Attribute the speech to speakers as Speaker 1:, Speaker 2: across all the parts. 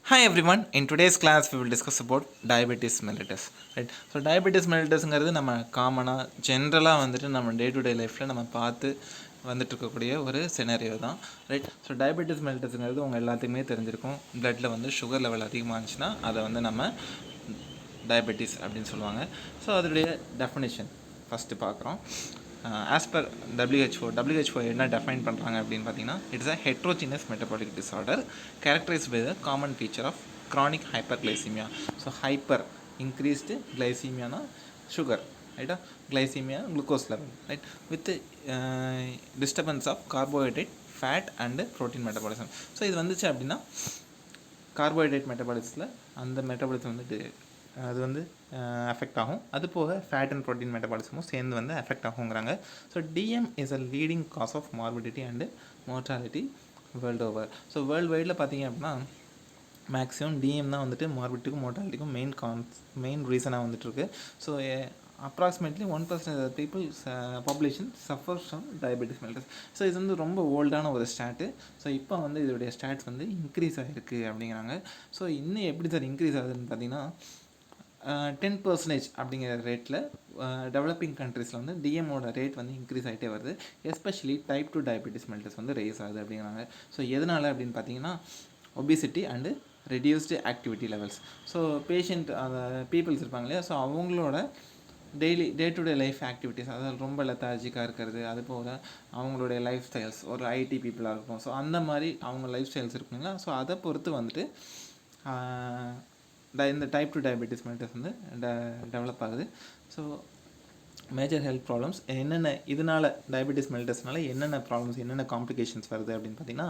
Speaker 1: Hi everyone, in today's class we will discuss about diabetes mellitus, right? So diabetes mellitusங்கிறது நம்ம காமனாக ஜென்ரலாக வந்துட்டு நம்ம டே டு டே லைஃப்பில் நம்ம பார்த்து வந்துட்டு இருக்கக்கூடிய ஒரு சினாரியோ தான், ரைட்? ஸோ டயபெட்டிஸ் மெல்லிட்டஸ்ங்கிறது உங்கள் எல்லாத்துக்குமே தெரிஞ்சிருக்கும். பிளட்டில் வந்து சுகர் லெவல் அதிகமாக இருந்துச்சுன்னா அதை வந்து நம்ம டயபெட்டிஸ் அப்படின்னு சொல்லுவாங்க. ஸோ அதோடைய டெஃபினேஷன் ஃபஸ்ட்டு பார்க்குறோம். ஆஸ் பர் WHO என்ன டெஃபைன் பண்ணுறாங்க அப்படின்னு பார்த்தீங்கன்னா, it's a heterogeneous metabolic disorder characterised by the common feature of chronic hyperglycaemia. So hyper increased கிளைசீமியானா சுகர், ரைட்டா? Glycaemia glucose level, right? With disturbance of carbohydrate, fat and protein metabolism. So இது வந்துச்சு அப்படின்னா carbohydrate மெட்டபாலிசத்தில் அந்த metabolism வந்துட்டு அது வந்து effect ஆகும். அது போக ஃபேட் அண்ட் ப்ரோட்டீன் மெட்டபாலிசமும் சேர்ந்து வந்து எஃபெக்ட் ஆகுங்கிறாங்க. So DM is a leading cause of morbidity and mortality world over. So world வைடில் பார்த்தீங்க அப்படின்னா மேக்ஸிமம் டிஎம் தான் வந்துட்டு மார்பிடிட்டிக்கும் மோர்டாலிட்டிக்கும் மெயின் ரீசனாக வந்துட்டுருக்கு. So approximately 1% of peoples population suffers from diabetes mellitus. So இது வந்து ரொம்ப ஓல்டான ஒரு ஸ்டாட்டு. ஸோ இப்போ வந்து இதோடைய ஸ்டாட்ஸ் வந்து இன்க்ரீஸ் ஆகிருக்கு அப்படிங்கிறாங்க. ஸோ இன்னும் எப்படி சார் இன்க்ரீஸ் ஆகுதுன்னு பார்த்தீங்கன்னா 10% அப்படிங்கிற ரேட்டில் டெவலப்பிங் கண்ட்ரீஸில் வந்து டிஎம்மோட ரேட் வந்து இன்க்ரீஸ் ஆகிட்டே வருது. எஸ்பெஷலி டைப் 2 டயபெட்டிஸ் மெல்லிட்டஸ் வந்து ரைஸ் ஆகுது அப்படிங்கிறாங்க. ஸோ எதனால் அப்படின்னு பார்த்தீங்கன்னா obesity and reduced activity levels. So patient அந்த பீப்புள்ஸ் இருப்பாங்க இல்லையா, ஸோ அவங்களோட day to day life activities, அதாவது ரொம்ப லெத்தார்ஜிக்காக இருக்கிறது, அது போக அவங்களுடைய லைஃப் ஸ்டைல்ஸ், ஒரு ஐடி பீப்புளாக இருக்கும், ஸோ அந்த மாதிரி அவங்க லைஃப் ஸ்டைல்ஸ் இருக்குங்களா, ஸோ அதை பொறுத்து வந்துட்டு இந்த டைப் 2 டயபெட்டிஸ் மெல்லிட்டஸ் வந்து டெவலப் ஆகுது. ஸோ மேஜர் ஹெல்த் ப்ராப்ளம்ஸ் என்னென்ன, இதனால் டயபெட்டிஸ் மெல்லிட்டஸ்னால என்னென்ன ப்ராப்ளம்ஸ், என்னென்ன காம்ப்ளிகேஷன்ஸ் வருது அப்படின்னு பார்த்தீங்கன்னா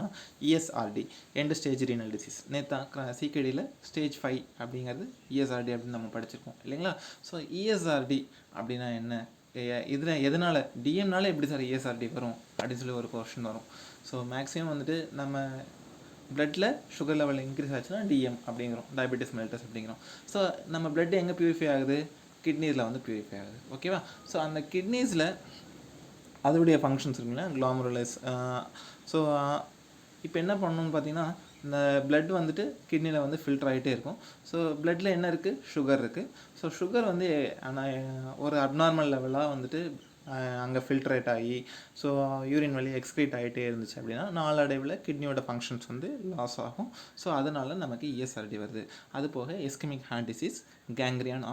Speaker 1: ESRD, end stage renal disease. நேற்று சிகேடியில் ஸ்டேஜ் 5 அப்படிங்கிறது ESRD அப்படின்னு நம்ம படிச்சிருக்கோம் இல்லைங்களா? ஸோ ESRD அப்படின்னா என்ன, இதில் எதனால் டிஎம்னால எப்படி சார் ESRD வரும் அப்படின்னு சொல்லி ஒரு கொஸ்டின் வரும். ஸோ மேக்ஸிமம் வந்துட்டு நம்ம பிளட்டில் சுகர் லெவல் இன்க்ரீஸ் ஆச்சுன்னா டிஎம் அப்படிங்கிறோம், டயபெட்டிஸ் மெல்லிட்டஸ் அப்படிங்கிறோம். ஸோ நம்ம பிளட் எங்கே ப்யூரிஃபை ஆகுது, கிட்னிஸில் வந்து ப்யூரிஃபை ஆகுது, ஓகேவா? ஸோ அந்த கிட்னிஸில் அதோடைய ஃபங்க்ஷன்ஸ் இருக்குங்களா, க்ளாமருலஸ். ஸோ இப்போ என்ன பண்ணணும்னு பார்த்தீங்கன்னா, இந்த பிளட் வந்துட்டு கிட்னியில் வந்து ஃபில்டர் ஆகிட்டே இருக்கும். ஸோ பிளட்டில் என்ன இருக்குது, சுகர் இருக்குது. ஸோ சுகர் வந்து ஒரு அப்நார்மல் லெவலாக வந்துட்டு அங்கே ஃபில்ட்ரேட் ஆகி ஸோ யூரின் வழி எக்ஸ்க்ரீட் ஆகிட்டே இருந்துச்சு அப்படின்னா நாளடைவில் கிட்னியோட ஃபங்க்ஷன்ஸ் வந்து லாஸ் ஆகும். ஸோ அதனால் நமக்கு ESRD வருது. அது போக ischaemic heart disease, gangrene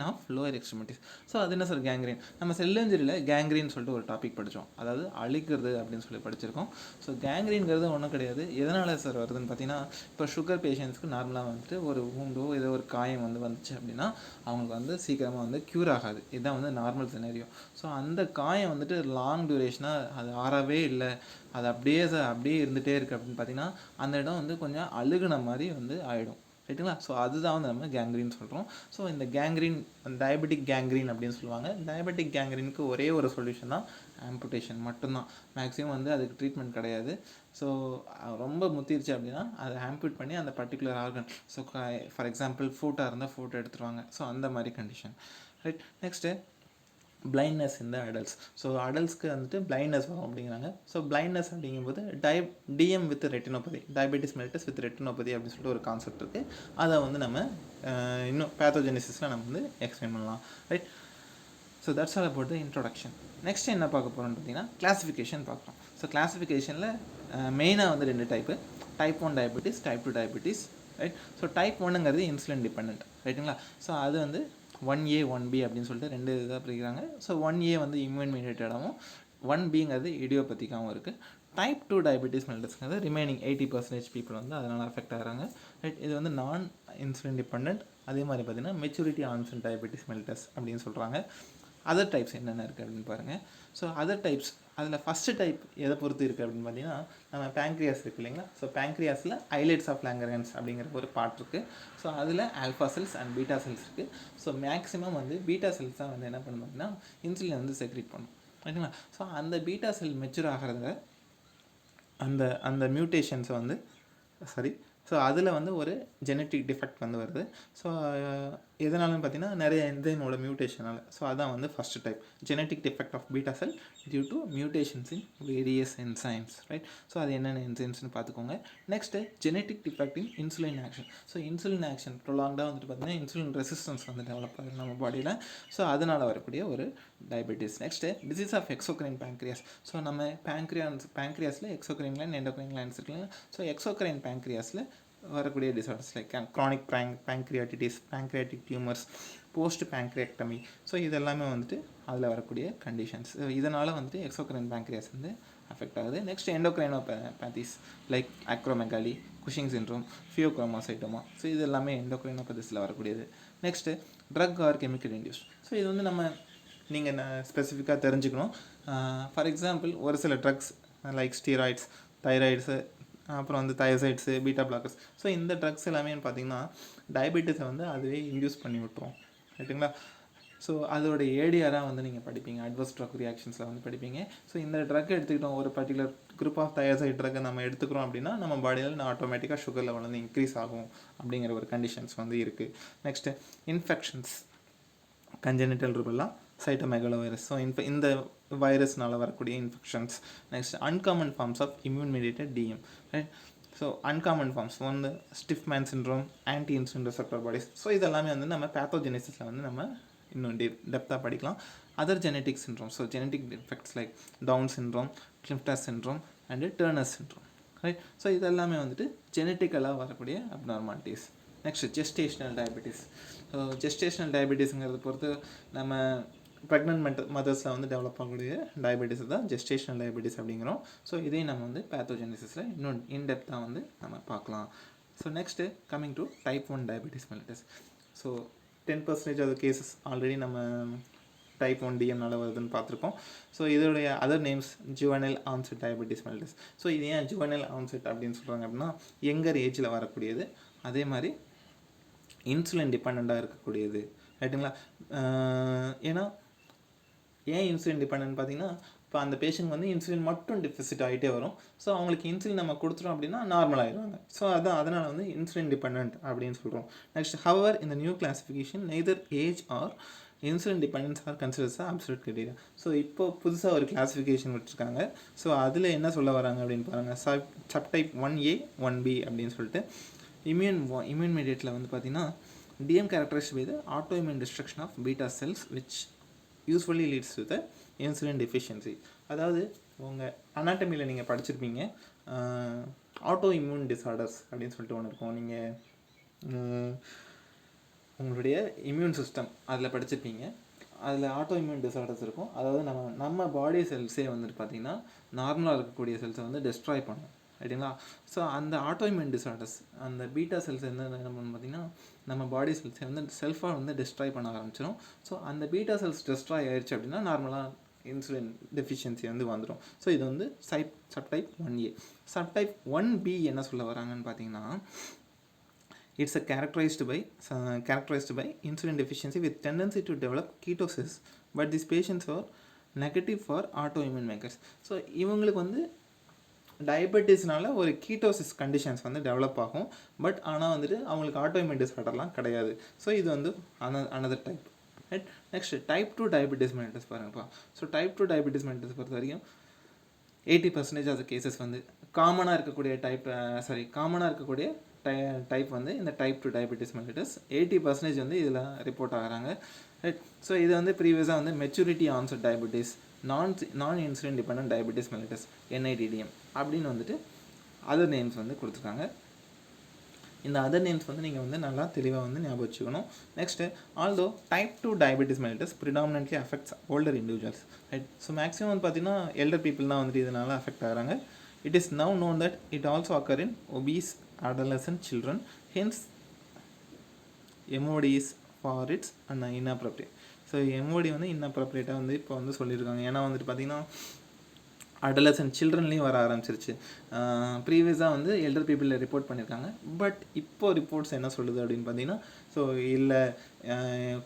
Speaker 1: of lower extremities. So அது என்ன சார் கேங்க்ரீன், நம்ம செல்லஞ்சரியில் கேங்க்ரீன் சொல்லிட்டு ஒரு டாபிக் படித்தோம், அதாவது அழிக்கிறது அப்படின்னு சொல்லி படிச்சிருக்கோம். ஸோ கேங்க்ரீன்கிறது ஒன்றும் கிடையாது. எதனால் சார் வருதுன்னு பார்த்தீங்கன்னா, இப்போ சுகர் பேஷண்ட்ஸ்க்கு நார்மலாக வந்துட்டு ஒரு ஊண்டோ ஏதோ ஒரு காயம் வந்து வந்துச்சு அப்படின்னா அவங்களுக்கு வந்து சீக்கிரமாக வந்து க்யூர் ஆகாது. இதுதான் வந்து நார்மல் சினாரியோ. ஸோ அந்த காயம் வந்துட்டு லாங் டியூரேஷனாக அது ஆறவே இல்லை, அது அப்படியே இருந்துகிட்டே இருக்குது அப்படின்னு பார்த்தீங்கன்னா அந்த இடம் வந்து கொஞ்சம் அழுகுன மாதிரி வந்து ஆகிடும், ரைட்டுங்களா? ஸோ அதுதான் வந்து நம்ம கேங்க்ரீன் சொல்கிறோம். ஸோ இந்த கேங்க்ரீன் டயபெட்டிக் கேங்க்ரீன் அப்படின்னு சொல்லுவாங்க. டயபெட்டிக் கேங்க்ரீனுக்கு ஒரே ஒரு சொல்யூஷன் தான், ஆம்புடேஷன் மட்டும்தான். மேக்ஸிமம் வந்து அதுக்கு ட்ரீட்மெண்ட் கிடையாது. ஸோ ரொம்ப முத்திருச்சு அப்படின்னா அதை ஆம்பியூட் பண்ணி அந்த particular organ, so for example ஃபுட்டாக இருந்தால் ஃபுட் எடுத்துருவாங்க. ஸோ அந்த மாதிரி கண்டிஷன், ரைட்? நெக்ஸ்ட்டு பிளைண்ட்னஸ் இந்த அடல்ட்ஸ். ஸோ அடல்ட்ஸ்க்கு வந்துட்டு பிளைண்ட்னஸ் வரும் அப்படிங்கிறாங்க. ஸோ பிளைண்ட்னஸ் அப்படிங்கும்போது DM with retinopathy, diabetes mellitus with retinopathy அப்படின்னு சொல்லிட்டு ஒரு கான்செப்ட் இருக்குது. அதை வந்து நம்ம இன்னும் பேத்தோஜெனிசிஸில் நம்ம வந்து எக்ஸ்பிளைன் பண்ணலாம், right? So that's all about the introduction. Next என்ன பார்க்க போகிறோம்னு பார்த்தீங்கன்னா கிளாஸிஃபிகேஷன் பார்க்குறோம். ஸோ கிளாஸிஃபிகேஷனில் மெயினாக வந்து 2 type, type 1 diabetes, type 2 diabetes, right? So type 1ங்கிறது இன்சுலின் டிபெண்ட், ரைட்டுங்களா? ஸோ அது வந்து 1A 1B அப்படின்னு சொல்லிட்டு 2 இதாக பிரிக்கிறாங்க. ஸோ 1A வந்து இம்யூன் மீடியேட்டடாகவும் 1Bங்கிறது இடியோபத்திக்காகவும் இருக்குது. டைப் 2 டயபெட்டிஸ் மெல்லிட்டஸ்ங்கிறது ரிமைனிங் 80% பீப்புள் வந்து அதனால் அஃபெக்ட் ஆகிறாங்க, ரைட்? இது வந்து நான் இன்சுலின் டிபெண்ட். அதே மாதிரி பார்த்திங்கன்னா மெச்சூரிட்டி ஆன்சன் டயபெட்டிஸ் மெல்லிட்டஸ் அப்படின்னு சொல்கிறாங்க. அதர் டைப்ஸ் என்னென்ன இருக்குது அப்படின்னு பாருங்கள். ஸோ அதர் டைப்ஸ், அதில் ஃபஸ்ட்டு டைப் எதை பொறுத்து இருக்குது அப்படின்னு பார்த்தீங்கன்னா, நம்ம பேங்க்ரியாஸ் இருக்குது இல்லைங்களா? ஸோ பேங்க்ரியாஸில் ஐலேட்ஸ் ஆஃப் லாங்கரன்ஸ் அப்படிங்கிற ஒரு பார்ட் இருக்குது. ஸோ அதில் alpha cells and beta cells இருக்குது. ஸோ மேக்ஸிமம் வந்து பீட்டா செல்ஸ் தான் வந்து என்ன பண்ணும் அப்படின்னா இன்சுலின் வந்து செக்ரேட் பண்ணும், ரைட்டுங்களா? ஸோ அந்த பீட்டா செல் மெச்சூர் ஆகிறதுல அந்த மியூட்டேஷன்ஸை வந்து ஸோ அதில் வந்து ஒரு ஜெனட்டிக் டிஃபெக்ட் வந்து வருது. ஸோ எதனாலன்னு பார்த்தீங்கன்னா நிறைய என்சைமோட மியூட்டேஷனால். ஸோ அதான் வந்து first type, genetic defect of beta cell due to mutations in various enzymes, right. So அது என்னென்ன என்சைம்ஸ்னு பார்த்துக்கோங்க. Next genetic defect in insulin action. So insulin action ப்ரொலாங்காக வந்துட்டு பார்த்தீங்கன்னா இன்சுலின் ரெசிஸ்டன்ஸ் வந்து டெவலப் ஆகுது நம்ம பாடியில். ஸோ அதனால் வரக்கூடிய ஒரு diabetes. Next disease of exocrine pancreas. So நம்ம பேங்க்ரியாஸில் எக்ஸோக்ரைன் கிளாண்ட், எண்டோக்ரைன் கிளாண்ட்ஸ் இருக்குல்ல. ஸோ எக்ஸோக்ரைன் பேங்க்ரியாஸில் வரக்கூடிய disorders like chronic pancreatitis, pancreatic tumours, post pancreatectomy. So இதெல்லாமே வந்துட்டு அதில் வரக்கூடிய கண்டிஷன்ஸ். இதனால் வந்துட்டு எக்ஸோக்ரைன் பேங்க்ரியாஸ் வந்து அஃபெக்ட் ஆகுது. Next endocrinopathies like acromegaly, Cushing syndrome, phaeochromocytoma. So இது எல்லாமே எண்டோக்ரைனோபேத்திஸில் வரக்கூடியது. Next drug or chemical induce. So இது வந்து நம்ம நீங்கள் ஸ்பெசிஃபிக்காக தெரிஞ்சுக்கணும். ஃபார் எக்ஸாம்பிள் ஒரு சில ட்ரக்ஸ் லைக் ஸ்டீராய்ட்ஸ், தைராய்ட்ஸு, அப்புறம் வந்து தயசைட்ஸு, பீட்டா பிளாக்கர்ஸ். ஸோ இந்த ட்ரக்ஸ் எல்லாமே பார்த்திங்கன்னா டயபெட்டிஸை வந்து அதுவே இன்டியூஸ் பண்ணி விட்டுரும், ரைட்டுங்களா. ஸோ அதோட ஏடிஆராக வந்து நீங்கள் படிப்பீங்க, அட்வர்ஸ் ட்ரக் ரியாக்ஷன்ஸில் வந்து படிப்பீங்க. ஸோ இந்த ட்ரக் எடுத்துக்கிட்டோம், ஒரு பர்டிகுலர் குரூப் ஆஃப் தயசைட் ட்ரக்கை நம்ம எடுத்துக்கிறோம் அப்படின்னா நம்ம பாடியில் ஆட்டோமேட்டிக்காக சுகர் லெவல் வந்து இன்க்ரீஸ் ஆகும் அப்படிங்கிற ஒரு கண்டிஷன்ஸ் வந்து இருக்குது. Next infections, congenital rubella, cytomegalovirus. So இந்த வைரஸ்னால் வரக்கூடிய infections. Next uncommon forms of immune mediated DM, right. So uncommon forms வந்து stiff man syndrome, anti insulin receptor bodies. So இதெல்லாமே வந்து நம்ம பேத்தோஜெனிசிஸில் வந்து நம்ம இன்னும் டெப்த்தாக படிக்கலாம். Other genetic syndrome, so genetic defects like Down syndrome, Klinefelter syndrome and Turner syndrome, right. So இதெல்லாமே வந்துட்டு ஜெனட்டிக்கலாக வரக்கூடிய abnormalities. Next gestational diabetes. So gestational டயபெட்டிஸுங்கிறத பொறுத்து நம்ம ப்ரெக்னென்ட் மதர்ஸில் வந்து டெவலப் ஆகக்கூடிய டயபெட்டிஸ் தான் ஜெஸ்டேஷனல் டயபெட்டிஸ் அப்படிங்கிறோம். ஸோ இதையும் நம்ம வந்து பேத்தோஜெனிசிஸில் இன்னும் இன்டெப்த்தாக வந்து நம்ம பார்க்கலாம். So next coming to type 1 diabetes mellitus. So 10% of cases already நம்ம டைப் 1 டிஎம்னால வருதுன்னு பார்த்துருக்கோம். ஸோ இதோடைய other names juvenile onset diabetes mellitus. So இது ஏன் ஜுவனைல் ஆன்செட் அப்படின்னு சொல்கிறாங்க அப்படின்னா யங்கர் ஏஜில் வரக்கூடியது, அதே மாதிரி இன்சுலின் டிபெண்ட்டாக இருக்கக்கூடியது, ரைட்டுங்களா. ஏன்னா ஏன் இன்சுலின் டிபெண்ட் பார்த்தீங்கன்னா இப்போ அந்த பேஷண்ட் வந்து இன்சுலின் மட்டும் டெஃபிசிட் ஆகிட்டே வரும். ஸோ அவங்களுக்கு இன்சுலின் நம்ம கொடுத்துட்டோம் அப்படின்னா நார்மல் ஆகிடுவாங்க. ஸோ அதனால் வந்து இன்சுலின் டிபெண்ட் அப்படின்னு சொல்கிறோம். நெக்ஸ்ட் ஹவர் இந்த new classification neither age or insulin dependence are considers absolute criteria. So இப்போ புதுசாக ஒரு கிளாஸிஃபிகேஷன் வச்சுருக்காங்க. ஸோ அதில் என்ன சொல்ல வராங்க அப்படின்னு பாருங்கள். சப்டைப் 1A 1B அப்படின்னு சொல்லிட்டு இம்யூன் மீடியேட்டில் வந்து பார்த்திங்கன்னா DM characterized by the autoimmune destruction of beta cells which usually leads to the insulin deficiency. அதாவது உங்கள் அனாட்டமியில் நீங்கள் படிச்சிருப்பீங்க, ஆட்டோ இம்யூன் டிஸார்டர்ஸ் அப்படின்னு சொல்லிட்டு ஒன்று இருக்கும். நீங்கள் உங்களுடைய இம்யூன் சிஸ்டம் அதில் படிச்சிருப்பீங்க. அதில் ஆட்டோ இம்யூன் டிஸார்டர்ஸ் இருக்கும். அதாவது நம்ம பாடி செல்ஸே வந்துட்டு பார்த்திங்கன்னா நார்மலாக இருக்கக்கூடிய செல்ஸை வந்து டெஸ்ட்ராய் பண்ணும், ரைட்டுங்களா. ஸோ அந்த ஆட்டோ இம்யூன் டிஸார்டர்ஸ், அந்த பீட்டா செல்ஸ் என்ன பண்ணணும் பார்த்திங்கன்னா நம்ம பாடி செல்ஸை வந்து செல்ஃபாக வந்து டெஸ்ட்ராய் பண்ண ஆரம்பிச்சிடும். ஸோ அந்த பீட்டா செல்ஸ் டெஸ்ட்ராய் ஆயிடுச்சு அப்படின்னா நார்மலாக இன்சுலின் டெஃபிஷியன்சி வந்து வந்துடும். ஸோ இது வந்து சப்டைப் 1A. சப்டைப் 1B என்ன சொல்ல வராங்கன்னு பார்த்தீங்கன்னா it's characterized by insulin deficiency with tendency to develop ketosis, but these patients are negative for autoimmune markers. So இவங்களுக்கு வந்து டயபெட்டிஸ்னால ஒரு கீட்டோசிஸ் கண்டிஷன்ஸ் வந்து டெவலப் ஆகும். பட் ஆனால் வந்துட்டு அவங்களுக்கு ஆட்டோஇம்யூன் டிஸார்டர்லாம் கிடையாது. ஸோ இது வந்து another type, right. Next type 2 diabetes mellitus பாருங்கப்பா. ஸோ டைப் 2 டயபெட்டிஸ் மெல்லிட்டஸ் பொறுத்த வரைக்கும் 80% ஆஃப் கேசஸ் வந்து காமனாக இருக்கக்கூடிய டைப் வந்து இந்த டைப் 2 டயபெட்டிஸ் மெல்லிட்டஸ் 80% வந்து இதில் ரிப்போர்ட் ஆகிறாங்க, ரைட். ஸோ இது வந்து ப்ரீவியஸாக வந்து மெச்சூரிட்டி ஆன்செட் டயபெட்டிஸ், நான் insulin dependent diabetes mellitus NIDDM அப்படின்னு வந்துட்டு அதர் நேம்ஸ் வந்து கொடுத்துருக்காங்க. இந்த அதர் நேம்ஸ் வந்து நீங்கள் வந்து நல்லா தெளிவாக வந்து ஞாபகம் வச்சுக்கணும். Next although type 2 diabetes mellitus predominantly affects older individuals, right. So maximum வந்து பார்த்தீங்கன்னா எல்டர் பீப்புள் தான் வந்துட்டு இதனால் அஃபெக்ட் ஆகிறாங்க. It is now known that it also occur in obese adolescent children, hence MOD is for its inappropriate. So MOD வந்து inappropriate வந்து இப்போ வந்து சொல்லியிருக்காங்க. ஏன்னா வந்துட்டு பார்த்திங்கன்னா அடலசன்ட் சில்ட்ரன்லேயும் வர ஆரம்பிச்சிருச்சு. ப்ரீவியஸாக வந்து எல்டர் பீப்புளில் ரிப்போர்ட் பண்ணியிருக்காங்க. பட் இப்போது ரிப்போர்ட்ஸ் என்ன சொல்லுது அப்படின்னு பார்த்தீங்கன்னா ஸோ இல்லை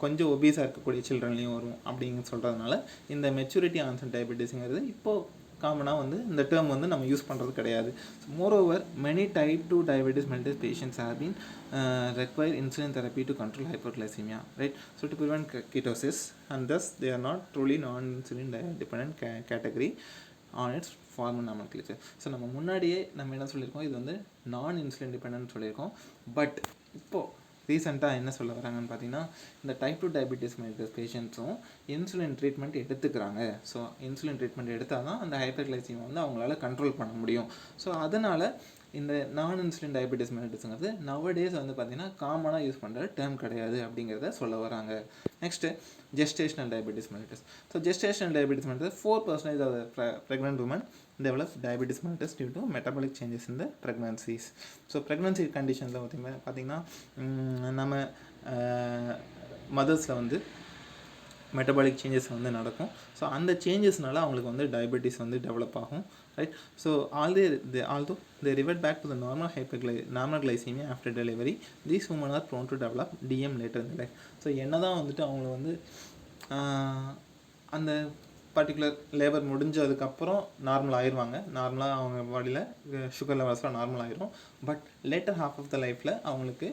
Speaker 1: கொஞ்சம் ஒபீஸாக இருக்கக்கூடிய சில்ட்ரன்லேயும் வரும் அப்படின்னு சொல்கிறதுனால இந்த மெச்சூரிட்டி ஆன்செட் டயபெட்டிஸுங்கிறது இப்போது காமனாக வந்து இந்த டேர்ம் வந்து நம்ம யூஸ் பண்ணுறது கிடையாது. Moreover many type 2 diabetes mellitus patients have been require insulin therapy to control hyperglycemia, right? So to prevent ketosis, and thus they are not truly non-insulin dependent category on its formal nomenclature. So நம்ம முன்னாடியே நம்ம என்ன சொல்லியிருக்கோம், இது வந்து நான் insulin dependent சொல்லியிருக்கோம். But இப்போது ரீசெண்டாக என்ன சொல்ல வராங்கன்னு பார்த்தீங்கன்னா, இந்த டைப் 2 டயபிட்டிஸ் மெலிட்டஸ் பேஷண்ட்ஸும் இன்சுலின் ட்ரீட்மெண்ட் எடுத்துக்கிறாங்க. ஸோ இன்சுலின் ட்ரீட்மெண்ட் எடுத்தால் தான் அந்த ஹைப்பர்கிளைசிமியா வந்து அவங்களால கண்ட்ரோல் பண்ண முடியும். ஸோ அதனால் இந்த நான் இன்சுலின் டயபிட்டிஸ் மெலிட்டஸ்ங்கிறது நவடேஸ் வந்து பார்த்திங்கன்னா காமனாக யூஸ் பண்ணுற டேர்ம் கிடையாது அப்படிங்கிறத சொல்ல வராங்க. Next gestational diabetes mellitus. So gestational diabetes mellitus, 4% of the pregnant women develop diabetes mellitus due to metabolic changes in the pregnancies. So pregnancy conditions பார்த்திங்கன்னா நம்ம மதர்ஸில் வந்து மெட்டபாலிக் சேஞ்சஸ் வந்து நடக்கும். ஸோ அந்த சேஞ்சஸ்னால அவங்களுக்கு வந்து டயபெட்டிஸ் வந்து டெவலப் ஆகும், right? So although they revert back to the normal glycemia after delivery, these women are prone to develop DM later in life. So என்ன தான் வந்துட்டு அவங்கள வந்து அந்த பர்டிகுலர் லேபர் முடிஞ்சதுக்கப்புறம் நார்மல் ஆயிடுவாங்க. நார்மலாக அவங்க பாடியில் சுகர் லெவல்ஸ்லாம் நார்மல் ஆயிரும். But later half of the லைஃப்பில் அவங்களுக்கு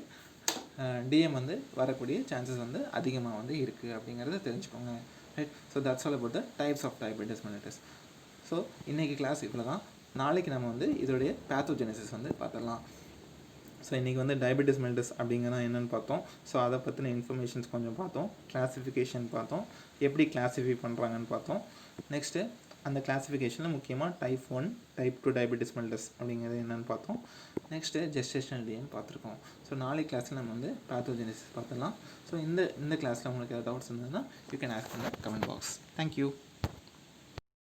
Speaker 1: டிஎம் வந்து வரக்கூடிய சான்சஸ் வந்து அதிகமாக வந்து இருக்குது அப்படிங்கிறத தெரிஞ்சுக்கோங்க, right? So that's all about the types of diabetes mellitus. So இன்றைக்கி கிளாஸ் இவ்வளோ தான். நாளைக்கு நம்ம வந்து இதோடைய பேத்தோஜெனிசிஸ் வந்து பார்த்துடலாம். ஸோ இன்றைக்கி வந்து டயபெட்டிஸ் மெலிட்டஸ் அப்படிங்கிறனா என்னென்னு பார்த்தோம். ஸோ அதை பற்றின இன்ஃபர்மேஷன்ஸ் கொஞ்சம் பார்த்தோம், கிளாஸிஃபிகேஷன் பார்த்தோம், எப்படி கிளாஸிஃபை பண்ணுறாங்கன்னு பார்த்தோம். நெக்ஸ்ட்டு அந்த கிளாஸிஃபிகேஷனில் முக்கியமாக டைப் 1 டைப் 2 டயபெட்டிஸ் மெலிட்டஸ் அப்படிங்கிறது என்னென்னு பார்த்தோம். நெக்ஸ்ட்டு ஜெஸ்டேஷனல் டிஎம் பார்த்துருக்கோம். ஸோ நாளைக்கு கிளாஸில் நம்ம வந்து பேத்தோஜெனிசிஸ் பார்த்துடலாம். ஸோ இந்த கிளாஸில் உங்களுக்கு ஏதாவது டவுட்ஸ் இருந்ததுன்னா you can ask in the comment box. Thank you.